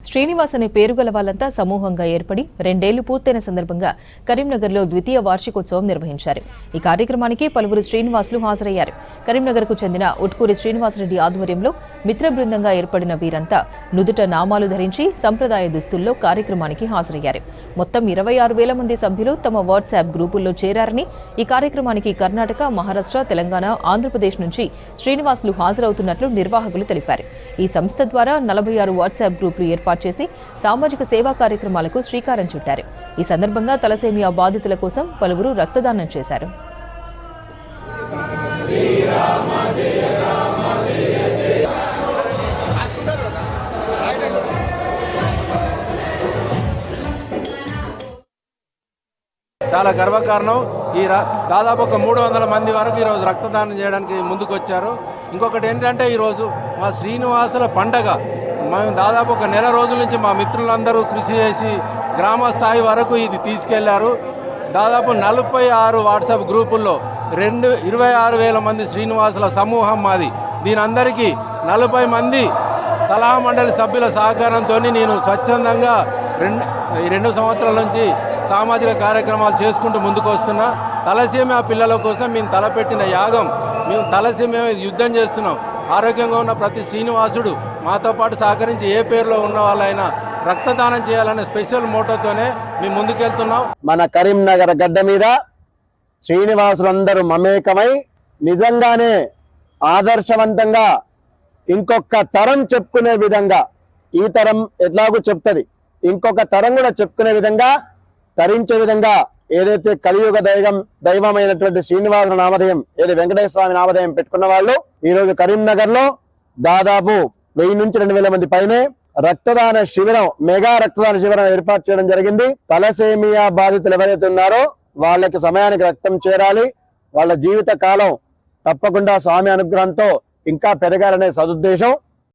శ్రీనివాస్ అనే పేరు గల వాళ్ళంతా సమూహంగా ఏర్పడి 2 ఏళ్లు పూర్తయిన సందర్భంగా కరీంనగర్లో ద్వితీయ వార్షికోత్సవం నిర్వహించారు. ఈ కార్యక్రమానికి పలువురు శ్రీనివాసులు హాజరయ్యారు. కరీంనగర్కు చెందిన ఉట్కూరి శ్రీనివాసరెడ్డి ఆధ్వర్యంలో మిత్ర బృందంగా ఏర్పడిన వీరంతా నుదుట నామాలు ధరించి సంప్రదాయ దుస్తుల్లో కార్యక్రమానికి హాజరయ్యారు. మొత్తం 26,000 మంది సభ్యులు తమ వాట్సాప్ గ్రూపుల్లో చేరారని, ఈ కార్యక్రమానికి కర్ణాటక, మహారాష్ట్ర, తెలంగాణ, ఆంధ్రప్రదేశ్ నుంచి శ్రీనివాసులు హాజరవుతున్నట్లు నిర్వాహకులు తెలిపారు. ఈ సంస్థ ద్వారా 46 వాట్సాప్ గ్రూపులు ఏర్పాటు చేసి సామాజిక సేవా కార్యక్రమాలకు శ్రీకారం చుట్టారు. ఈ సందర్భంగా తలసేమియా బాధితుల కోసం పలువురు రక్తదానం చేశారు. చాలా గర్వకారణం. దాదాపు ఒక 300 మంది వరకు ఈరోజు రక్తదానం చేయడానికి ముందుకు వచ్చారు. ఇంకొకటి ఏంటంటే ఈరోజు మా శ్రీనివాసుల పండగ. మేము దాదాపు ఒక నెల రోజుల నుంచి మా మిత్రులందరూ కృషి చేసి గ్రామ స్థాయి వరకు ఇది తీసుకెళ్లారు. దాదాపు 46 వాట్సాప్ గ్రూపుల్లో 26,000 మంది శ్రీనివాసుల సమూహం మాది. దీని అందరికీ 40 మంది సలహా మండలి సభ్యుల సహకారంతో నేను స్వచ్ఛందంగా 2 సంవత్సరాల నుంచి సామాజిక కార్యక్రమాలు చేసుకుంటూ ముందుకు వస్తున్నా. తలసేమియా పిల్లల కోసం మేము తలపెట్టిన యాగం. మేము తలసేమియా యుద్ధం చేస్తున్నాం. ఆరోగ్యంగా ఉన్న ప్రతి శ్రీనివాసుడు మాతో పాటు సహకరించి ఏ పేరులో ఉన్న వాళ్ళైనా రక్తదానం చేయాలనే స్పెషల్ మోటోతోనే మేము ముందుకెళ్తున్నాం. మన కరీంనగర్ గడ్డ మీద శ్రీనివాసులందరూ మమేకమై నిజంగానే ఆదర్శవంతంగా ఇంకొక తరం చెప్పుకునే విధంగా, ఈ తరం ఎట్లాగూ చెప్తుంది, ఇంకొక తరం కూడా చెప్పుకునే విధంగా, తరించే విధంగా ఏదైతే కలియుగ దైవమైనటువంటి శ్రీనివాసుల నామధేయం, ఏదో వెంకటేశ్వర స్వామి నామధేయం పెట్టుకున్న వాళ్ళు ఈరోజు కరీంనగర్ లో దాదాపు 1000 నుంచి 2,000 మంది పైనే రక్తదాన శిబిరం, మెగా రక్తదాన శిబిరం ఏర్పాటు చేయడం జరిగింది. తలసేమియా బాధితులు ఎవరైతే ఉన్నారో వాళ్ళకి సమయానికి రక్తం చేరాలి, వాళ్ళ జీవిత కాలం తప్పకుండా స్వామి అనుగ్రహంతో ఇంకా పెరగాలనే సదుద్దేశం.